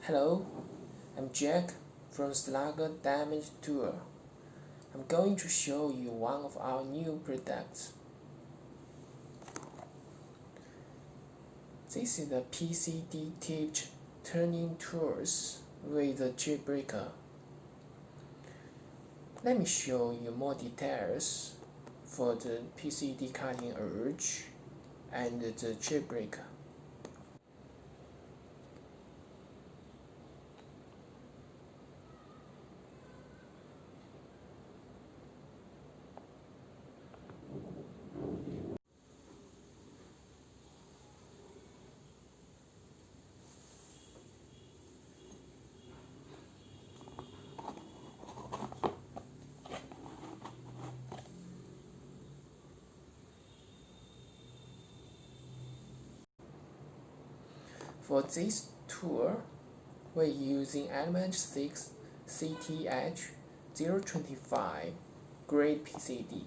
Hello, I'm Jack from Slugger Diamond Tour. I'm going to show you one of our new products. This is the PCD tipped turning tools with a chip breaker. Let me show you more details for the PCD cutting edge and the chip breaker. For this tool, we're using Element 6 CTH 025 grade PCD.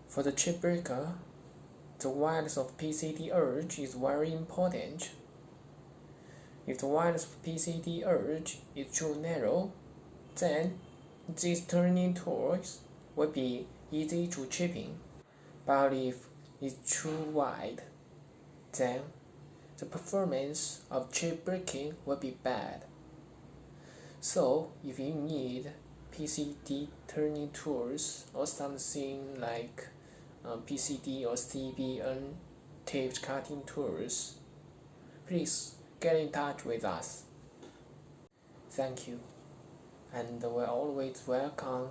For the chip breaker, the width of PCD edge is very important. If the width of PCD edge is too narrow, then these turning tools will be easy to chipping. But if it's too wide, then the performance of chip breaking will be bad. So if you need PCD turning tools or something like PCD or CBN taped cutting tools, please get in touch with us. Thank you, and we're always welcome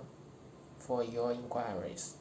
for your inquiries.